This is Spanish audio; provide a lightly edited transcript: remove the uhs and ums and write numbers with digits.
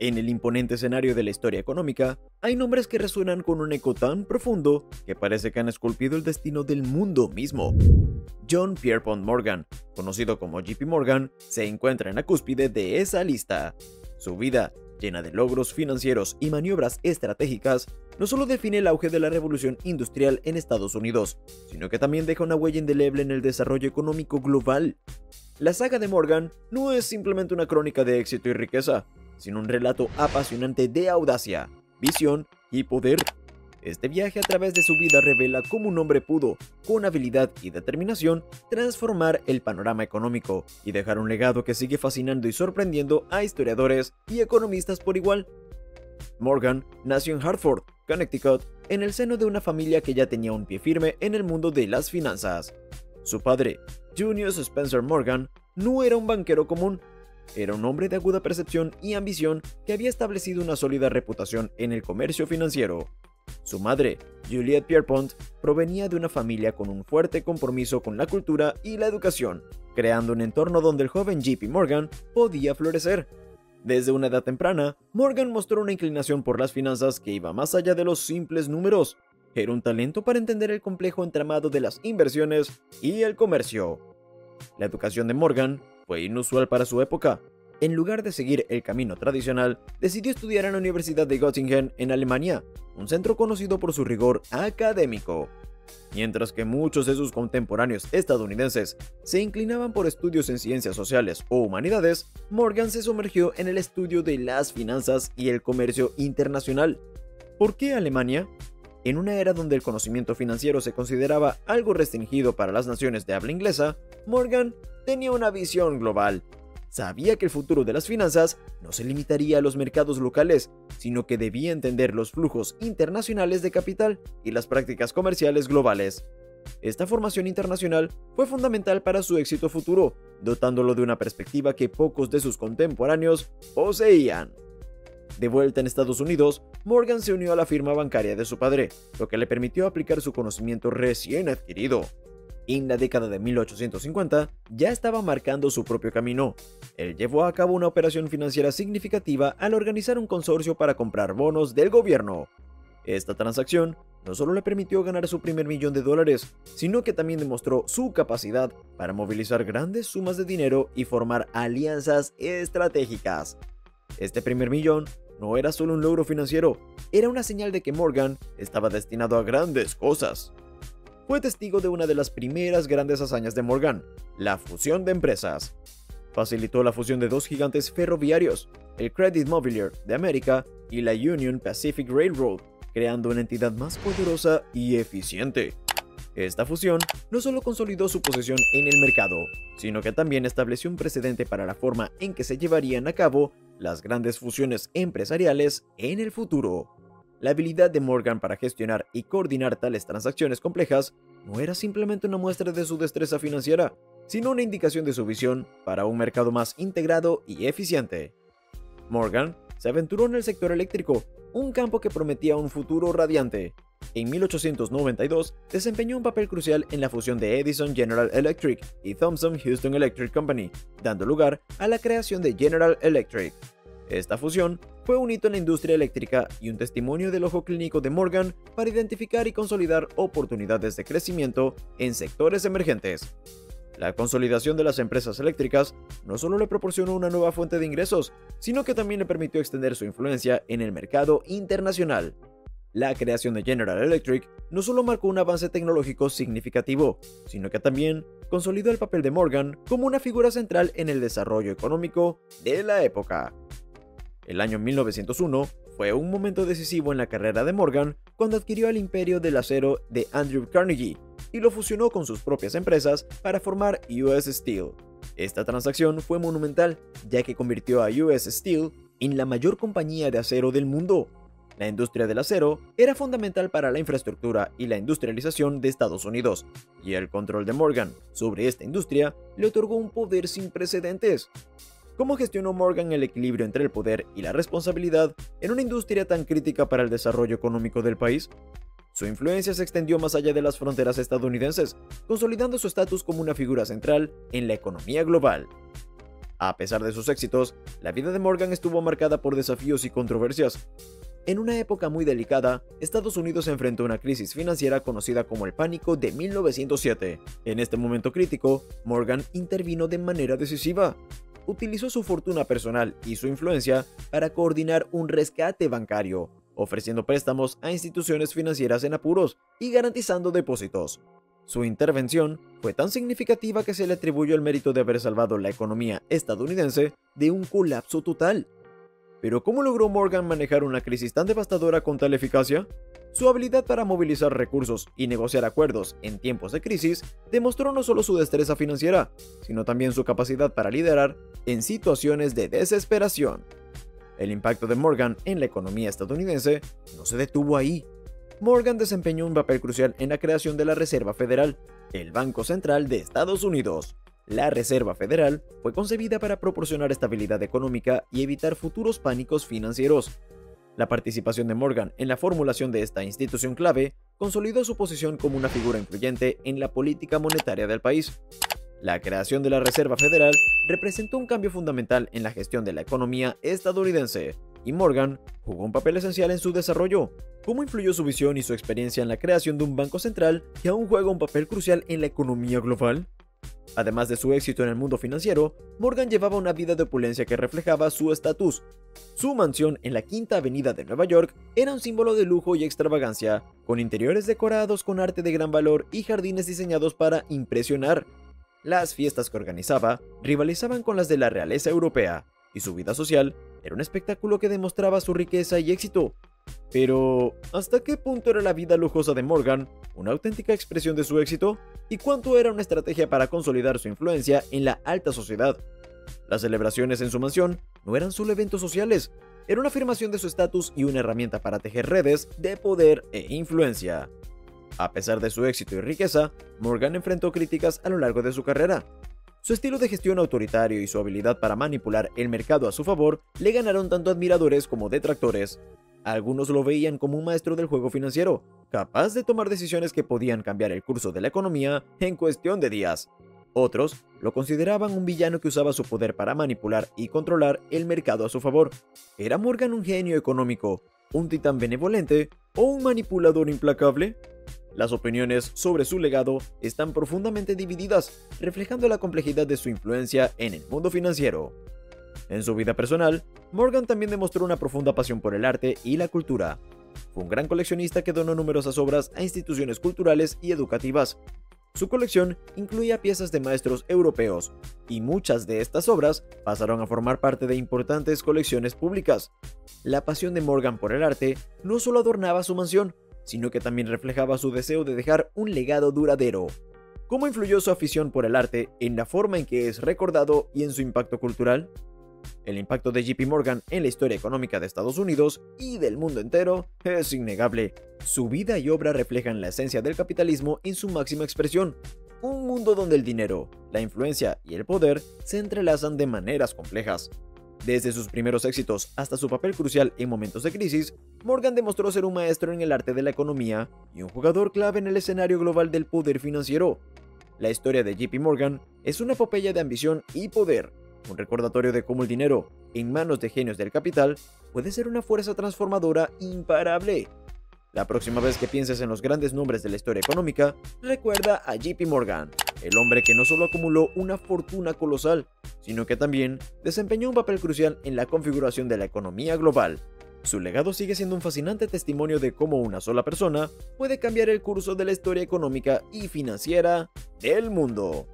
En el imponente escenario de la historia económica, hay nombres que resuenan con un eco tan profundo que parece que han esculpido el destino del mundo mismo. John Pierpont Morgan, conocido como JP Morgan, se encuentra en la cúspide de esa lista. Su vida, llena de logros financieros y maniobras estratégicas, no solo define el auge de la revolución industrial en Estados Unidos, sino que también deja una huella indeleble en el desarrollo económico global. La saga de Morgan no es simplemente una crónica de éxito y riqueza, sino un relato apasionante de audacia, visión y poder. Este viaje a través de su vida revela cómo un hombre pudo, con habilidad y determinación, transformar el panorama económico y dejar un legado que sigue fascinando y sorprendiendo a historiadores y economistas por igual. Morgan nació en Hartford, Connecticut, en el seno de una familia que ya tenía un pie firme en el mundo de las finanzas. Su padre, Junius Spencer Morgan, no era un banquero común. Era un hombre de aguda percepción y ambición que había establecido una sólida reputación en el comercio financiero. Su madre, Juliette Pierpont, provenía de una familia con un fuerte compromiso con la cultura y la educación, creando un entorno donde el joven JP Morgan podía florecer. Desde una edad temprana, Morgan mostró una inclinación por las finanzas que iba más allá de los simples números. Era un talento para entender el complejo entramado de las inversiones y el comercio. La educación de Morgan fue inusual para su época. En lugar de seguir el camino tradicional, decidió estudiar en la Universidad de Göttingen en Alemania, un centro conocido por su rigor académico. Mientras que muchos de sus contemporáneos estadounidenses se inclinaban por estudios en ciencias sociales o humanidades, Morgan se sumergió en el estudio de las finanzas y el comercio internacional. ¿Por qué Alemania? En una era donde el conocimiento financiero se consideraba algo restringido para las naciones de habla inglesa, Morgan tenía una visión global. Sabía que el futuro de las finanzas no se limitaría a los mercados locales, sino que debía entender los flujos internacionales de capital y las prácticas comerciales globales. Esta formación internacional fue fundamental para su éxito futuro, dotándolo de una perspectiva que pocos de sus contemporáneos poseían. De vuelta en Estados Unidos, Morgan se unió a la firma bancaria de su padre, lo que le permitió aplicar su conocimiento recién adquirido. En la década de 1850 ya estaba marcando su propio camino. Él llevó a cabo una operación financiera significativa al organizar un consorcio para comprar bonos del gobierno. Esta transacción no solo le permitió ganar su primer $1.000.000, sino que también demostró su capacidad para movilizar grandes sumas de dinero y formar alianzas estratégicas. Este primer millón no era solo un logro financiero, era una señal de que Morgan estaba destinado a grandes cosas. Fue testigo de una de las primeras grandes hazañas de Morgan, la fusión de empresas. Facilitó la fusión de dos gigantes ferroviarios, el Credit Mobilier de América y la Union Pacific Railroad, creando una entidad más poderosa y eficiente. Esta fusión no solo consolidó su posición en el mercado, sino que también estableció un precedente para la forma en que se llevarían a cabo las grandes fusiones empresariales en el futuro. La habilidad de Morgan para gestionar y coordinar tales transacciones complejas no era simplemente una muestra de su destreza financiera, sino una indicación de su visión para un mercado más integrado y eficiente. Morgan se aventuró en el sector eléctrico, un campo que prometía un futuro radiante. En 1892 desempeñó un papel crucial en la fusión de Edison General Electric y Thomson Houston Electric Company, dando lugar a la creación de General Electric. Esta fusión fue un hito en la industria eléctrica y un testimonio del ojo clínico de Morgan para identificar y consolidar oportunidades de crecimiento en sectores emergentes. La consolidación de las empresas eléctricas no solo le proporcionó una nueva fuente de ingresos, sino que también le permitió extender su influencia en el mercado internacional. La creación de General Electric no solo marcó un avance tecnológico significativo, sino que también consolidó el papel de Morgan como una figura central en el desarrollo económico de la época. El año 1901 fue un momento decisivo en la carrera de Morgan cuando adquirió el imperio del acero de Andrew Carnegie y lo fusionó con sus propias empresas para formar US Steel. Esta transacción fue monumental, ya que convirtió a US Steel en la mayor compañía de acero del mundo. La industria del acero era fundamental para la infraestructura y la industrialización de Estados Unidos, y el control de Morgan sobre esta industria le otorgó un poder sin precedentes. ¿Cómo gestionó Morgan el equilibrio entre el poder y la responsabilidad en una industria tan crítica para el desarrollo económico del país? Su influencia se extendió más allá de las fronteras estadounidenses, consolidando su estatus como una figura central en la economía global. A pesar de sus éxitos, la vida de Morgan estuvo marcada por desafíos y controversias. En una época muy delicada, Estados Unidos se enfrentó a una crisis financiera conocida como el Pánico de 1907. En este momento crítico, Morgan intervino de manera decisiva. Utilizó su fortuna personal y su influencia para coordinar un rescate bancario, ofreciendo préstamos a instituciones financieras en apuros y garantizando depósitos. Su intervención fue tan significativa que se le atribuyó el mérito de haber salvado la economía estadounidense de un colapso total. Pero ¿cómo logró Morgan manejar una crisis tan devastadora con tal eficacia? Su habilidad para movilizar recursos y negociar acuerdos en tiempos de crisis demostró no solo su destreza financiera, sino también su capacidad para liderar en situaciones de desesperación. El impacto de Morgan en la economía estadounidense no se detuvo ahí. Morgan desempeñó un papel crucial en la creación de la Reserva Federal, el Banco Central de Estados Unidos. La Reserva Federal fue concebida para proporcionar estabilidad económica y evitar futuros pánicos financieros. La participación de Morgan en la formulación de esta institución clave consolidó su posición como una figura influyente en la política monetaria del país. La creación de la Reserva Federal representó un cambio fundamental en la gestión de la economía estadounidense, y Morgan jugó un papel esencial en su desarrollo. ¿Cómo influyó su visión y su experiencia en la creación de un banco central que aún juega un papel crucial en la economía global? Además de su éxito en el mundo financiero, Morgan llevaba una vida de opulencia que reflejaba su estatus. Su mansión en la Quinta Avenida de Nueva York era un símbolo de lujo y extravagancia, con interiores decorados con arte de gran valor y jardines diseñados para impresionar. Las fiestas que organizaba rivalizaban con las de la realeza europea, y su vida social era un espectáculo que demostraba su riqueza y éxito. Pero, ¿hasta qué punto era la vida lujosa de Morgan una auténtica expresión de su éxito? ¿Y cuánto era una estrategia para consolidar su influencia en la alta sociedad? Las celebraciones en su mansión no eran solo eventos sociales, era una afirmación de su estatus y una herramienta para tejer redes de poder e influencia. A pesar de su éxito y riqueza, Morgan enfrentó críticas a lo largo de su carrera. Su estilo de gestión autoritario y su habilidad para manipular el mercado a su favor le ganaron tanto admiradores como detractores. Algunos lo veían como un maestro del juego financiero, capaz de tomar decisiones que podían cambiar el curso de la economía en cuestión de días. Otros lo consideraban un villano que usaba su poder para manipular y controlar el mercado a su favor. ¿Era Morgan un genio económico, un titán benevolente o un manipulador implacable? Las opiniones sobre su legado están profundamente divididas, reflejando la complejidad de su influencia en el mundo financiero. En su vida personal, Morgan también demostró una profunda pasión por el arte y la cultura. Fue un gran coleccionista que donó numerosas obras a instituciones culturales y educativas. Su colección incluía piezas de maestros europeos, y muchas de estas obras pasaron a formar parte de importantes colecciones públicas. La pasión de Morgan por el arte no solo adornaba su mansión, sino que también reflejaba su deseo de dejar un legado duradero. ¿Cómo influyó su afición por el arte en la forma en que es recordado y en su impacto cultural? El impacto de JP Morgan en la historia económica de Estados Unidos y del mundo entero es innegable. Su vida y obra reflejan la esencia del capitalismo en su máxima expresión, un mundo donde el dinero, la influencia y el poder se entrelazan de maneras complejas. Desde sus primeros éxitos hasta su papel crucial en momentos de crisis, Morgan demostró ser un maestro en el arte de la economía y un jugador clave en el escenario global del poder financiero. La historia de JP Morgan es una epopeya de ambición y poder, un recordatorio de cómo el dinero, en manos de genios del capital, puede ser una fuerza transformadora imparable. La próxima vez que pienses en los grandes nombres de la historia económica, recuerda a JP Morgan, el hombre que no solo acumuló una fortuna colosal, sino que también desempeñó un papel crucial en la configuración de la economía global. Su legado sigue siendo un fascinante testimonio de cómo una sola persona puede cambiar el curso de la historia económica y financiera del mundo.